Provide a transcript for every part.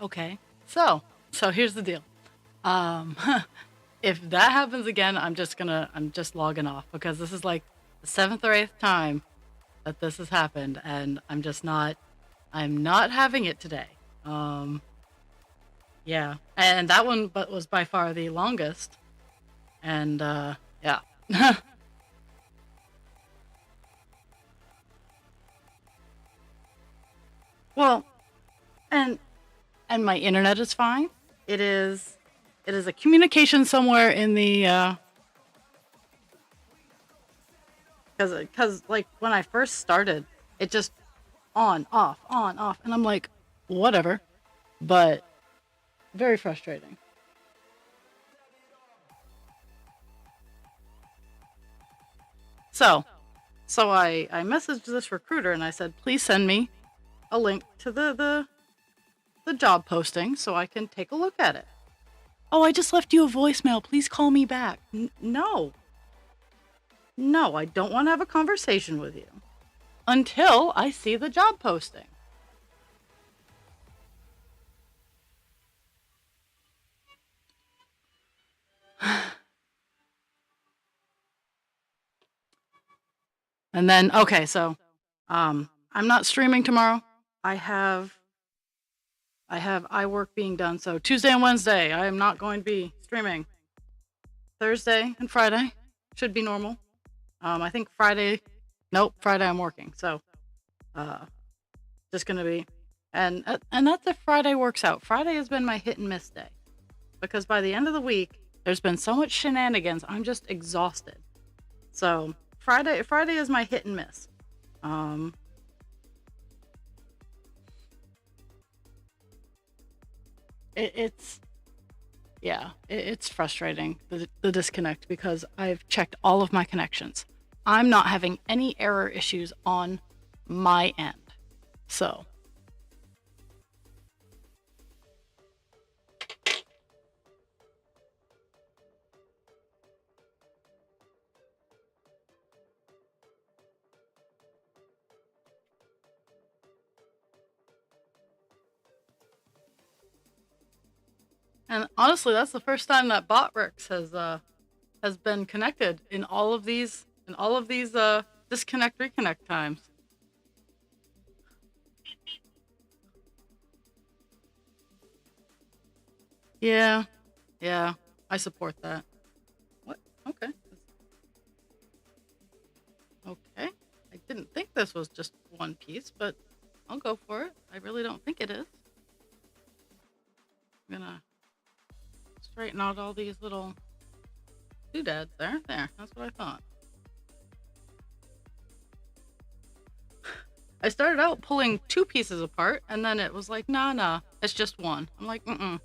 Okay. So here's the deal. Um, if that happens again, I'm just logging off because this is like the seventh or eighth time that this has happened, and I'm not having it today. Um, yeah, and that one but was by far the longest, and yeah. Well, and and my internet is fine. It is it is a communication somewhere in the because like when I first started, it just on off, and I'm like, whatever. But very frustrating. So I messaged this recruiter and I said, please send me a link to the job posting so I can take a look at it. Oh, I just left you a voicemail. Please call me back. No, no, I don't want to have a conversation with you until I see the job posting. And then, okay, so I'm not streaming tomorrow. I have eye work being done. So Tuesday and Wednesday, I am not going to be streaming. Thursday and Friday should be normal. I think Friday, nope, Friday I'm working. So, uh, just gonna be, and that's if Friday works out. Friday has been my hit and miss day because by the end of the week, there's been so much shenanigans. I'm just exhausted. So Friday is my hit and miss. Um, it's yeah, it's frustrating the disconnect because I've checked all of my connections. I'm not having any error issues on my end. So, and honestly, that's the first time that BotRix has been connected in all of these disconnect reconnect times. Yeah, yeah, I support that. What? Okay, okay. I didn't think this was just one piece, but I'll go for it. I really don't think it is. I'm gonna straighten out all these little doodads there. There, that's what I thought. I started out pulling two pieces apart, and then it was like, nah, nah, it's just one. I'm like, mm-mm.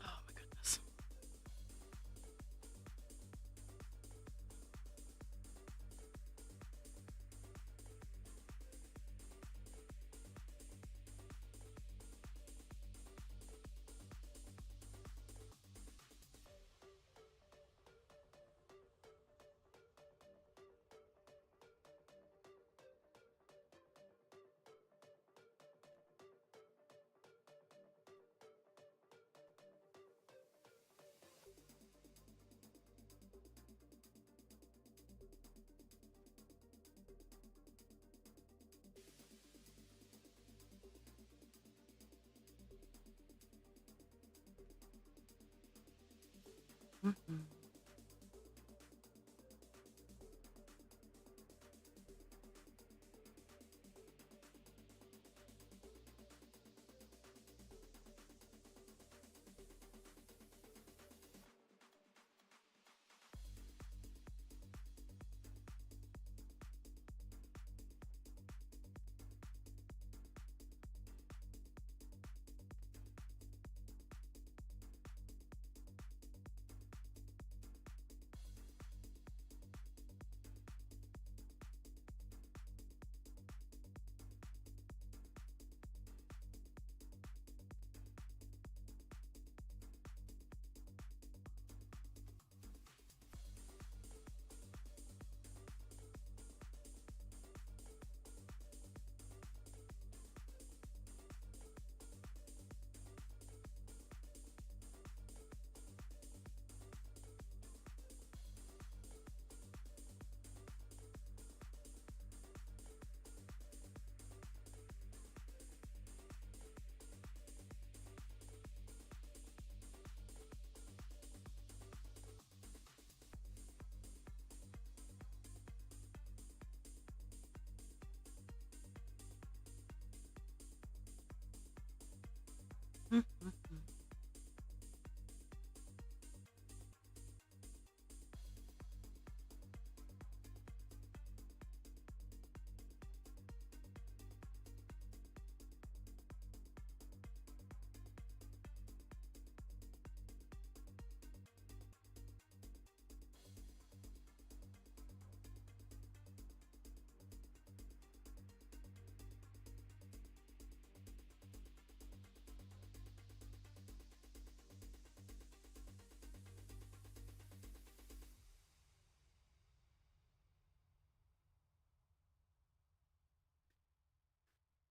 Oh my goodness. Mm-hmm.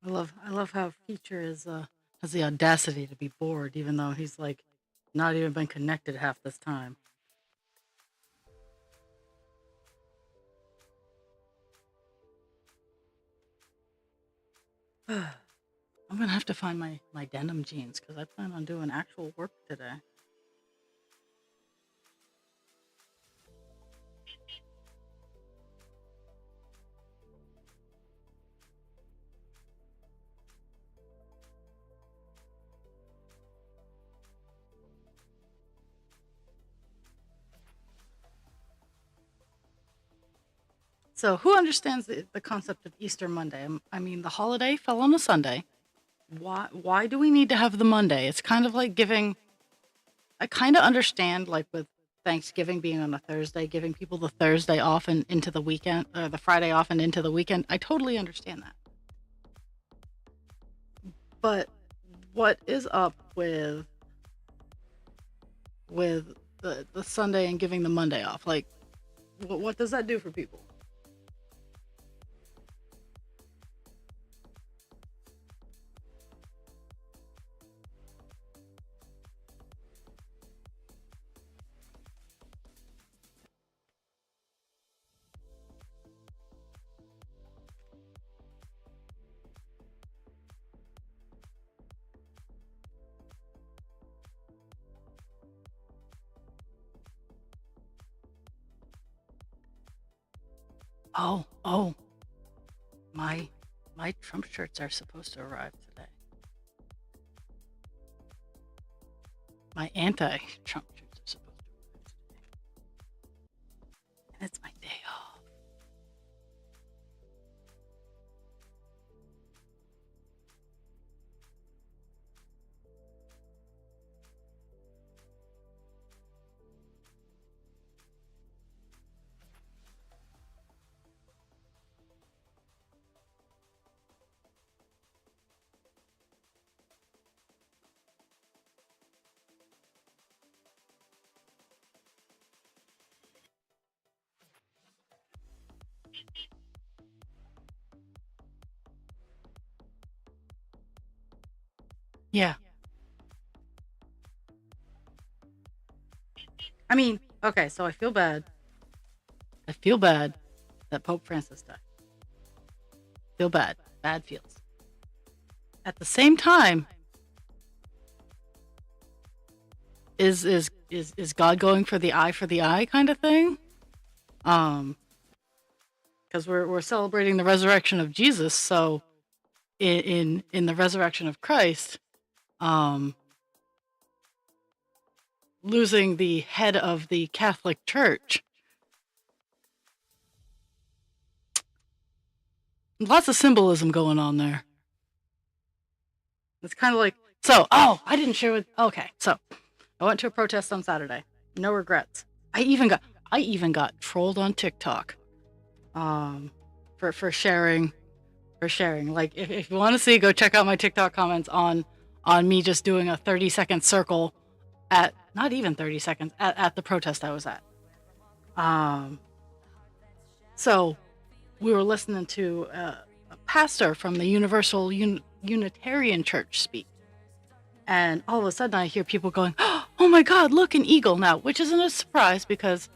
I love how Feature has the audacity to be bored, even though he's like not even been connected half this time. I'm gonna have to find my denim jeans because I plan on doing actual work today. So, who understands the concept of Easter Monday? I mean, the holiday fell on a Sunday. Why do we need to have the Monday? It's kind of like giving. I kind of understand, like with Thanksgiving being on a Thursday, giving people the Thursday off and into the weekend, or the Friday off and into the weekend. I totally understand that. But what is up with the Sunday and giving the Monday off? Like, what does that do for people? Oh, my my Trump shirts are supposed to arrive today. My anti-Trump shirts are supposed to arrive today, and it's my day off. Yeah, I mean, okay, so I feel bad. I feel bad that Pope Francis died. Feel bad. Bad feels. At the same time, is God going for the eye kind of thing? Um, because we're celebrating the resurrection of Jesus, so in the resurrection of Christ, um, losing the head of the Catholic Church. Lots of symbolism going on there. It's kind of like, so, oh, I didn't share with, okay, so I went to a protest on Saturday. No regrets. I even got trolled on TikTok, um, for sharing, Like, if you want to see, go check out my TikTok comments on me just doing a 30-second circle at, not even 30 seconds, at the protest I was at. Um, so we were listening to a pastor from the Universal Unitarian Church speak. And all of a sudden I hear people going, oh my God, look, an eagle now, which isn't a surprise because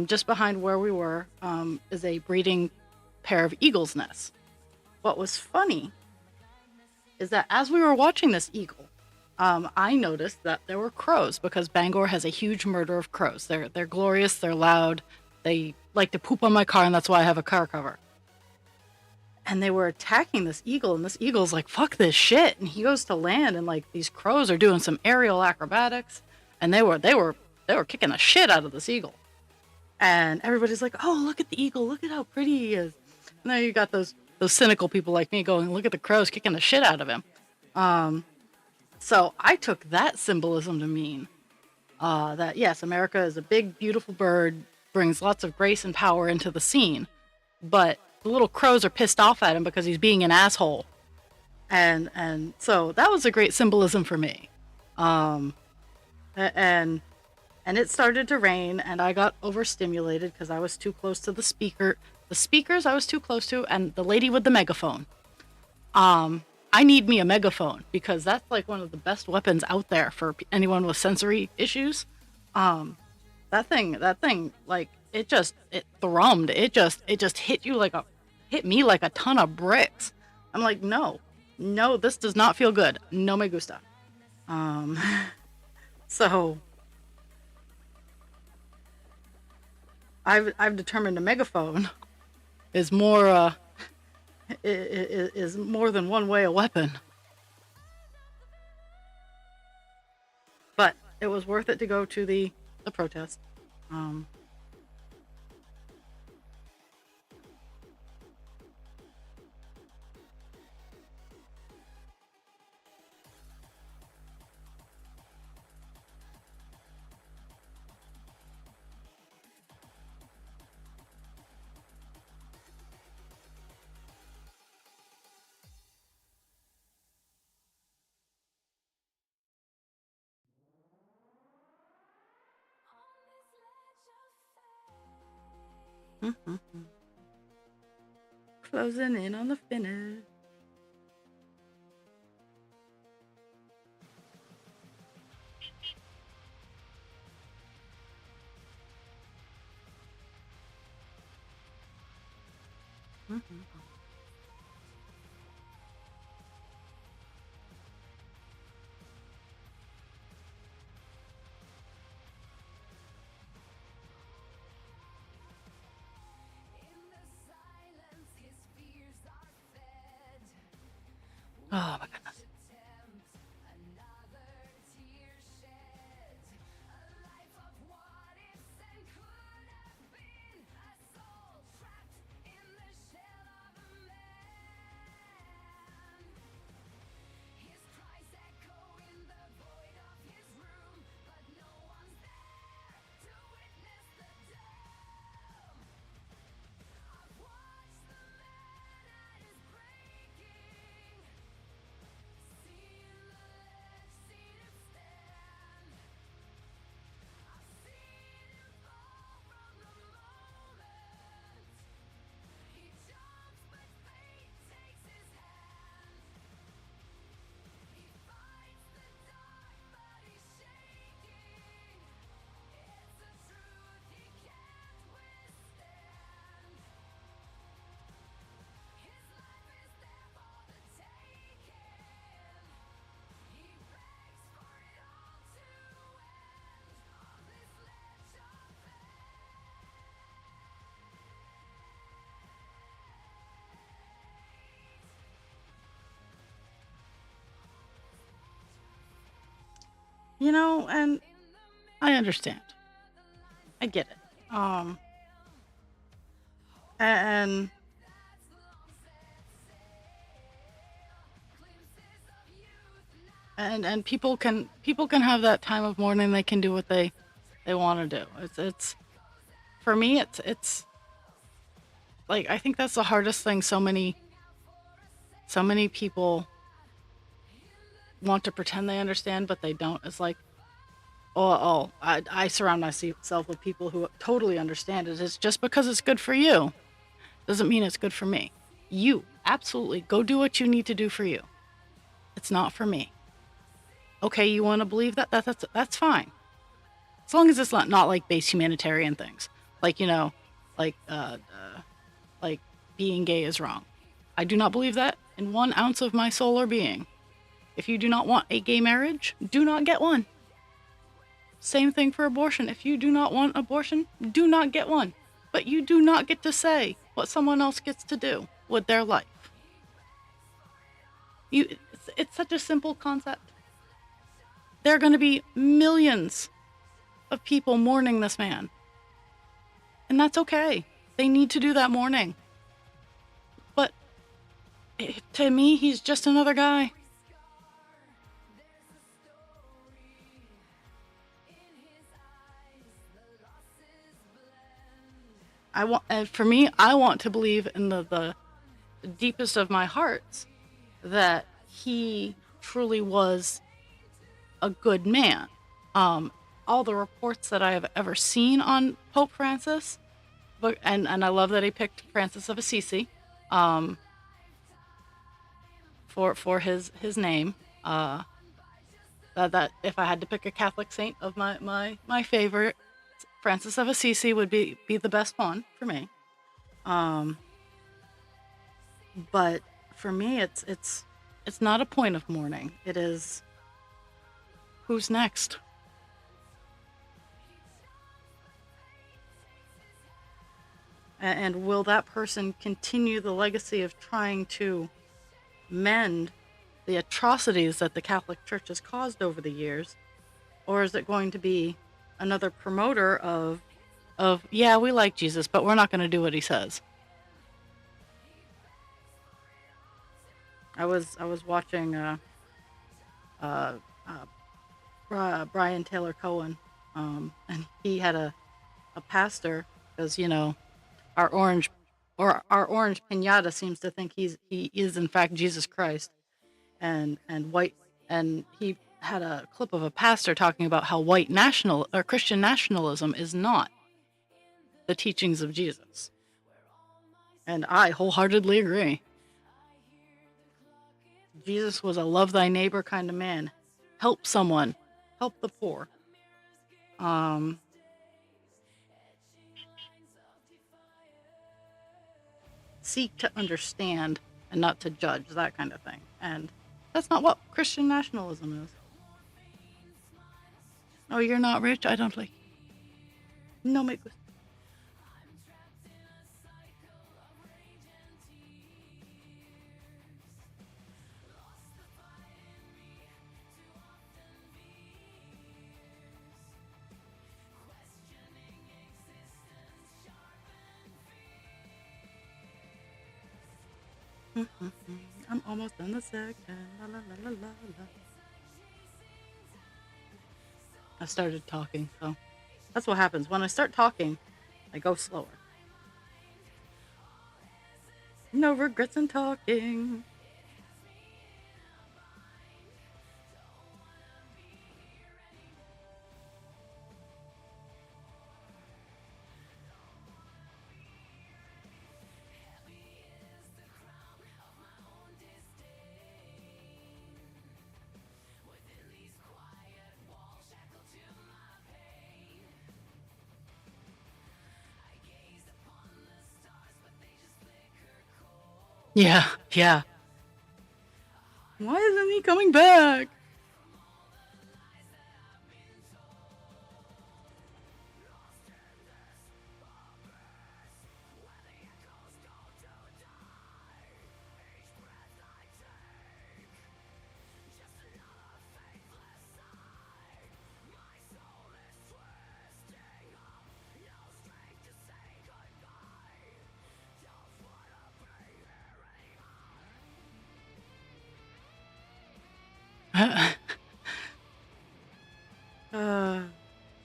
just behind where we were is a breeding pair of eagles' nests. What was funny is that as we were watching this eagle, I noticed that there were crows because Bangor has a huge murder of crows. They're glorious, they're loud, they like to poop on my car, and that's why I have a car cover. and they were attacking this eagle, and this eagle's like, fuck this shit, and he goes to land, and like these crows are doing some aerial acrobatics, and they were kicking the shit out of this eagle. And everybody's like, oh, look at the eagle, look at how pretty he is. And then you got those cynical people like me going, look at the crows kicking the shit out of him. So I took that symbolism to mean that yes, America is a big, beautiful bird, brings lots of grace and power into the scene, but the little crows are pissed off at him because he's being an asshole. And so that was a great symbolism for me. And it started to rain, and I got overstimulated because I was too close to the speakers I was too close to, and the lady with the megaphone. I need me a megaphone because that's like one of the best weapons out there for anyone with sensory issues. That thing, like it thrummed. It just hit me like a ton of bricks. I'm like, no, this does not feel good. No me gusta. So I've determined a megaphone is more is more than one way a weapon. But it was worth it to go to the protest. Closing in on the finish. Oh my goodness. And I understand. I get it. And people can have that time of morning. They can do what they want to do. It's for me. It's like I think that's the hardest thing. So many people want to pretend they understand, but they don't. It's like, I surround myself with people who totally understand it. It's just because it's good for you doesn't mean it's good for me. You absolutely go do what you need to do for you. It's not for me. Okay, you want to believe that? That's fine. As long as it's not like base humanitarian things, like like being gay is wrong. I do not believe that in 1 ounce of my soul or being. If you do not want a gay marriage, do not get one. Same thing for abortion. If you do not want abortion, do not get one. But you do not get to say what someone else gets to do with their life. It's such a simple concept. There are going to be millions of people mourning this man. And that's okay. They need to do that mourning. But to me, he's just another guy. For me, I want to believe in the deepest of my hearts that he truly was a good man. All the reports that I have ever seen on Pope Francis, and I love that he picked Francis of Assisi, for his name. That if I had to pick a Catholic saint of my favorite, Francis of Assisi would be the best one for me. But for me, it's not a point of mourning. It is, who's next? And will that person continue the legacy of trying to mend the atrocities that the Catholic Church has caused over the years? Or is it going to be another promoter of yeah, we like Jesus, but we're not going to do what he says? I was watching Brian Taylor Cohen, and he had a pastor, because our orange piñata seems to think he is in fact Jesus Christ, and white, and he had a clip of a pastor talking about how white national or Christian nationalism is not the teachings of Jesus. And I wholeheartedly agree. Jesus was a love thy neighbor kind of man. Help someone. Help the poor. Seek to understand and not to judge, that kind of thing. And that's not what Christian nationalism is. Oh, you're not rich? I don't like you. No me gusta. I'm almost done the second. La, la, la, la, la, la. I started talking, so that's what happens. When I start talking, I go slower. No regrets in talking. Yeah, yeah. Why isn't he coming back?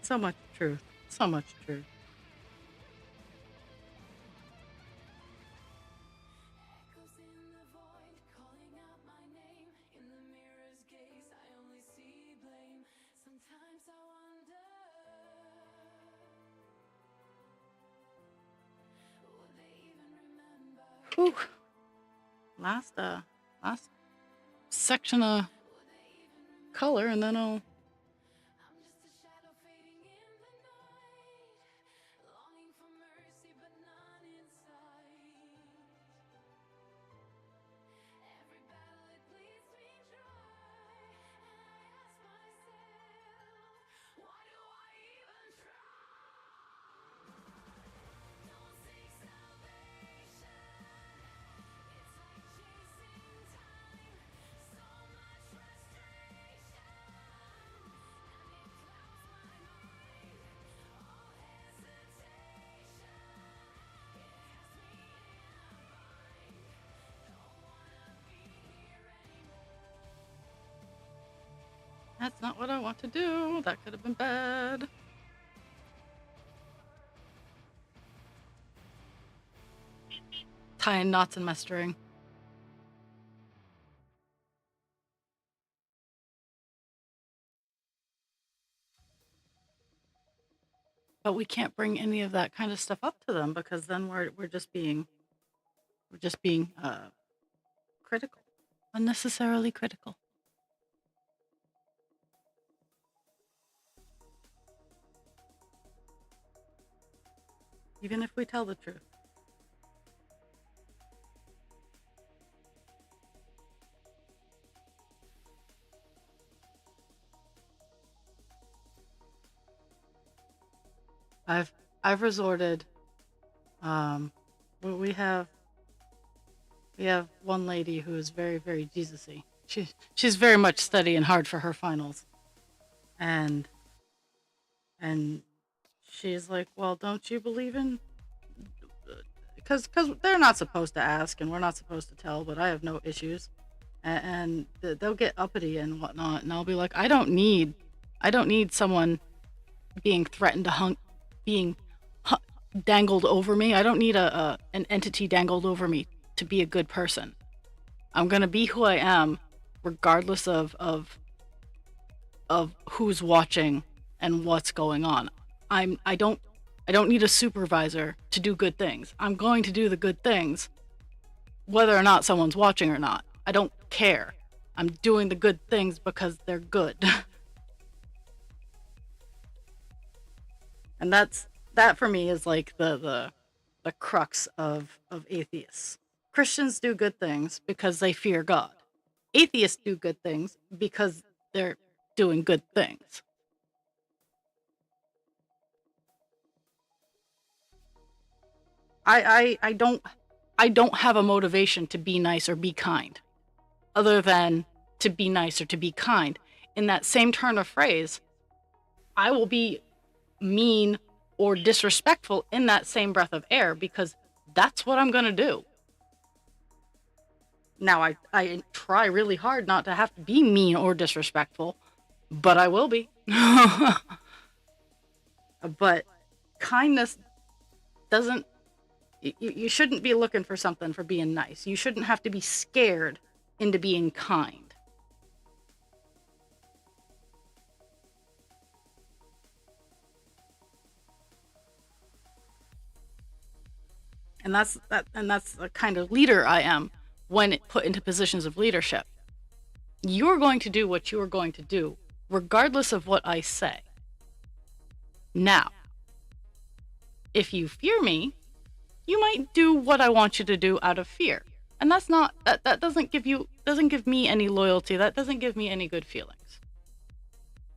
So much truth. So much truth. Whew. Last section of color, and then I'll. That's not what I want to do. That could have been bad. Tying knots in my string. But we can't bring any of that kind of stuff up to them because then we're just being critical, unnecessarily critical. Even if we tell the truth. I've resorted. We have one lady who is very, very Jesus-y. She's very much studying hard for her finals, and she's like, well, don't you believe in? Because they're not supposed to ask and we're not supposed to tell, but I have no issues, and they'll get uppity and whatnot, and I'll be like, I don't need someone being threatened to being dangled over me. I don't need an entity dangled over me to be a good person. I'm gonna be who I am, regardless of who's watching and what's going on. I don't need a supervisor to do good things. I'm going to do the good things, whether or not someone's watching or not. I don't care. I'm doing the good things because they're good. And that for me is like the crux of atheists. Christians do good things because they fear God. Atheists do good things because they're doing good things. I don't have a motivation to be nice or be kind, other than to be nice or to be kind. In that same turn of phrase, I will be mean or disrespectful in that same breath of air because that's what I'm gonna do. Now I try really hard not to have to be mean or disrespectful, but I will be. But kindness doesn't. You shouldn't be looking for something for being nice. You shouldn't have to be scared into being kind. And that's the kind of leader I am when put into positions of leadership. You're going to do what you are going to do, regardless of what I say. Now, if you fear me, you might do what I want you to do out of fear. And that's not that doesn't give me any loyalty. That doesn't give me any good feelings.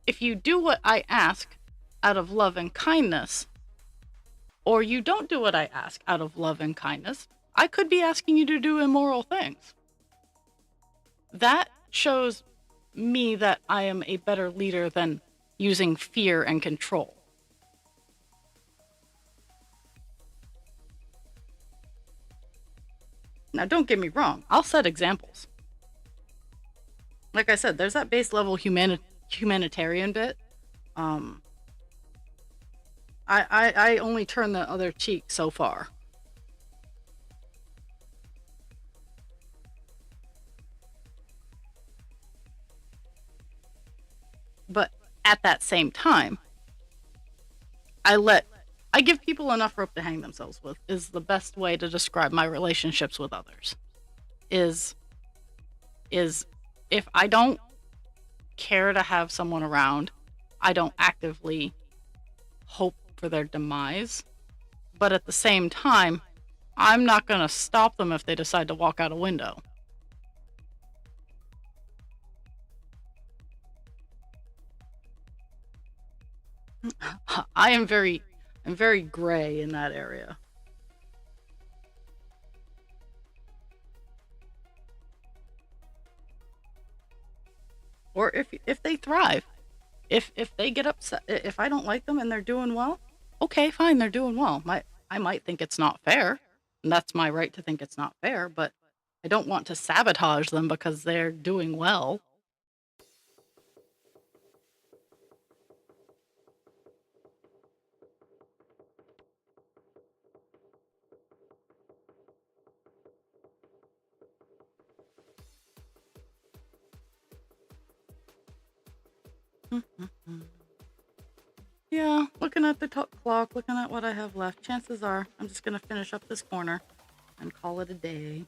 If you do what I ask out of love and kindness, or you don't do what I ask out of love and kindness, I could be asking you to do immoral things. That shows me that I am a better leader than using fear and control. Now, don't get me wrong, I'll set examples. Like I said, there's that base level humanitarian bit. I only turn the other cheek so far. But at that same time, I give people enough rope to hang themselves with, is the best way to describe my relationships with others. Is if I don't care to have someone around, I don't actively hope for their demise. But at the same time, I'm not going to stop them if they decide to walk out a window. I'm very gray in that area. Or if they thrive, if they get upset, if I don't like them and they're doing well, okay, fine, they're doing well. I might think it's not fair, and that's my right to think it's not fair, but I don't want to sabotage them because they're doing well. Yeah, looking at the clock, looking at what I have left, chances are I'm just going to finish up this corner and call it a day.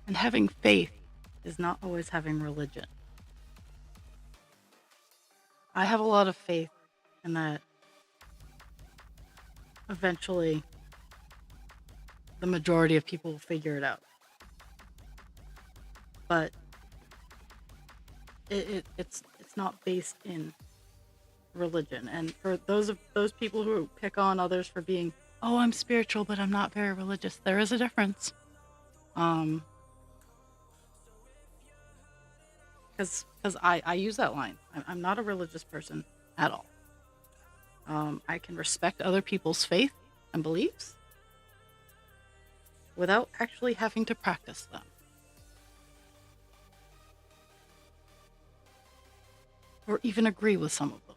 And having faith is not always having religion. I have a lot of faith in that eventually the majority of people will figure it out. But it's not based in religion. And for those people who pick on others for being, oh, I'm spiritual, but I'm not very religious, there is a difference. Because I use that line. I'm not a religious person at all. I can respect other people's faith and beliefs without actually having to practice them. Or even agree with some of them.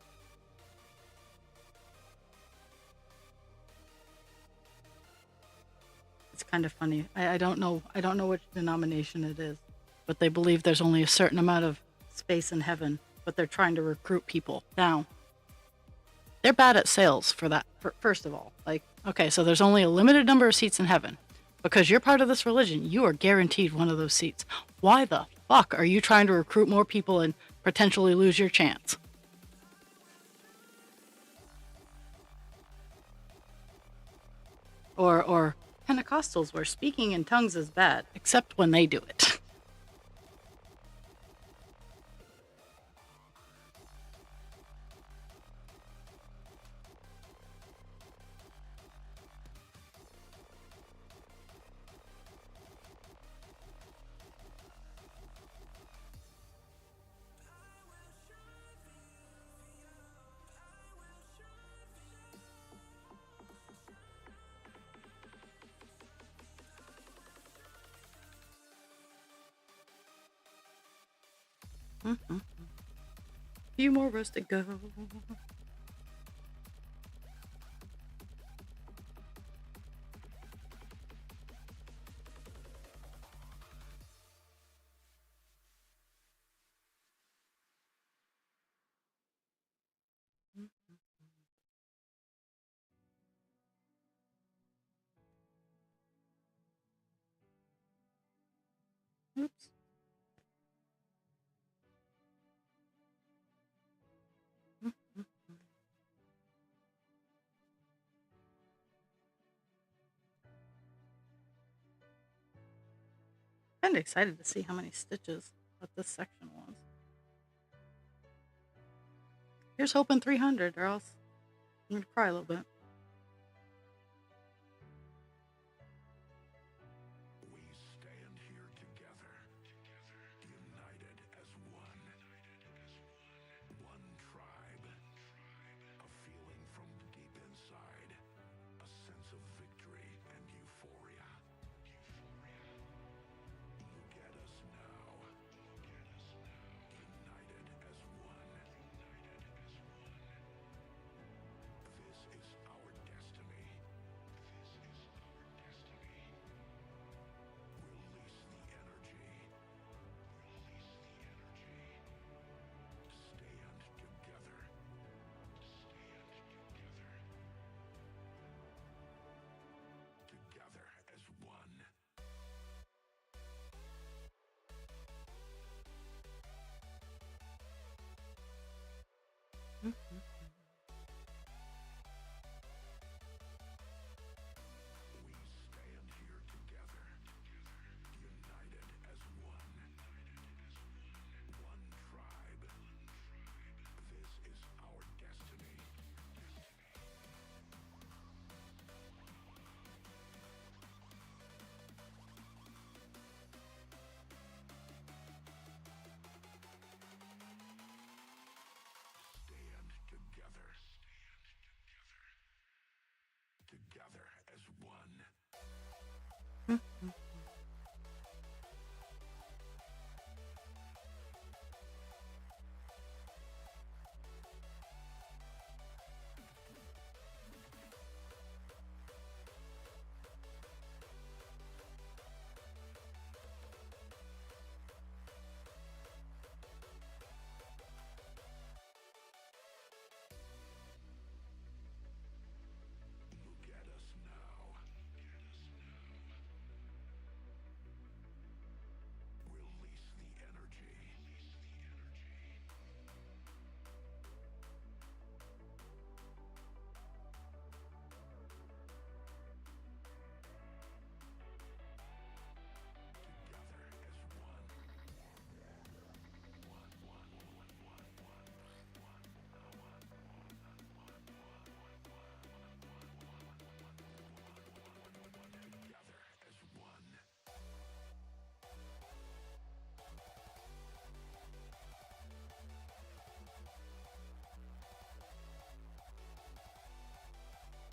It's kind of funny. I don't know which denomination it is, but they believe there's only a certain amount of space in heaven, but they're trying to recruit people. Now, they're bad at sales for that, first of all. Like, okay, so there's only a limited number of seats in heaven. Because you're part of this religion, you are guaranteed one of those seats. Why the fuck are you trying to recruit more people and potentially lose your chance? Or Pentecostals, where speaking in tongues is bad, except when they do it. Few more rows to go. Oops. Kind of excited to see how many stitches that this section was. Here's hoping 300, or else I'm gonna cry a little bit. We stand here together, united as one. One tribe, a feeling from deep inside, a sense of victory and euphoria. You get us now. United as one. This is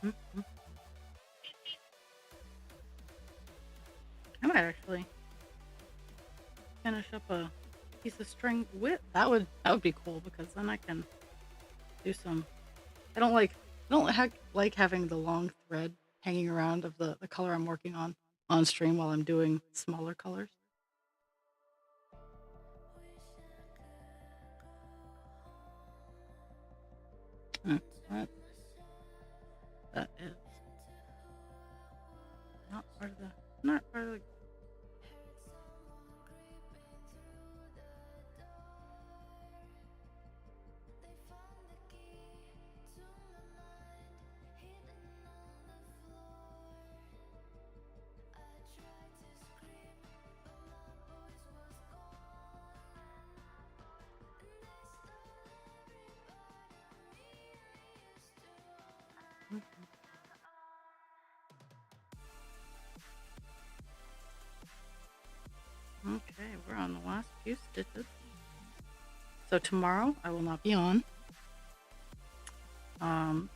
Mhm. I might actually finish up a piece of string with that would be cool because then I can do some. I don't like having the long thread hanging around of the color I'm working on stream while I'm doing smaller colors. Mm, That that is not part of the Mhm. Okay, we're on the last few stitches. So tomorrow I will not be on.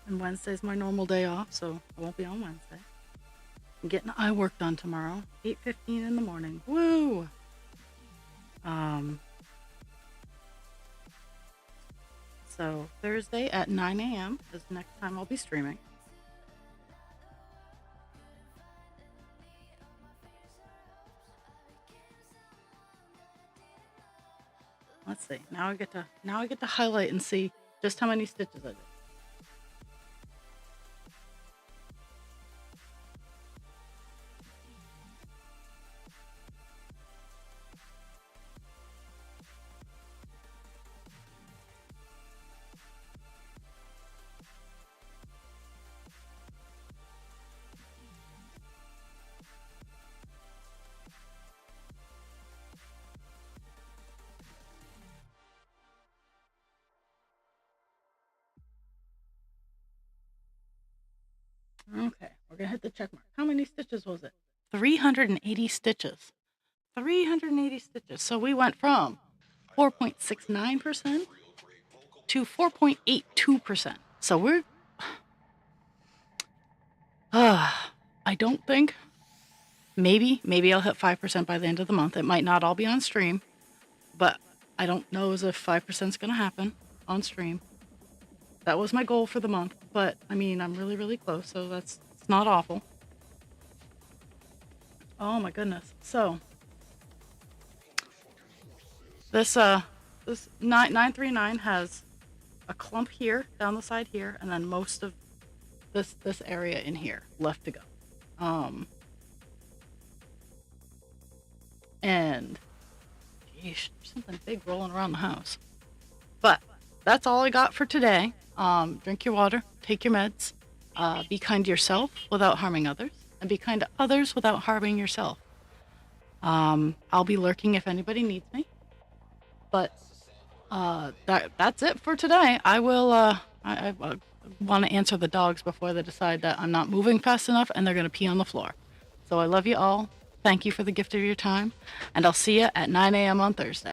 And Wednesday's my normal day off, so I won't be on Wednesday. I'm getting eye work done tomorrow, 8:15 in the morning. Woo! Um, so Thursday at 9 a.m. is the next time I'll be streaming. Let's see. Now I get to highlight and see just how many stitches I did. Okay, we're gonna hit the check mark. How many stitches was it? 380 stitches. 380 stitches. So we went from 4.69% to 4.82%. So we're I don't think maybe I'll hit 5% by the end of the month. It might not all be on stream, but I don't know as if 5% is going to happen on stream. That was my goal for the month, but I mean, I'm really, really close, so it's not awful. Oh my goodness. So this 939 has a clump here down the side here, and then most of this area in here left to go. And geez, there's something big rolling around the house. But that's all I got for today. Drink your water, take your meds, be kind to yourself without harming others, and be kind to others without harming yourself. I'll be lurking if anybody needs me. But that's it for today. I will. I want to answer the dogs before they decide that I'm not moving fast enough and they're going to pee on the floor. So I love you all. Thank you for the gift of your time, and I'll see you at 9 a.m. on Thursday.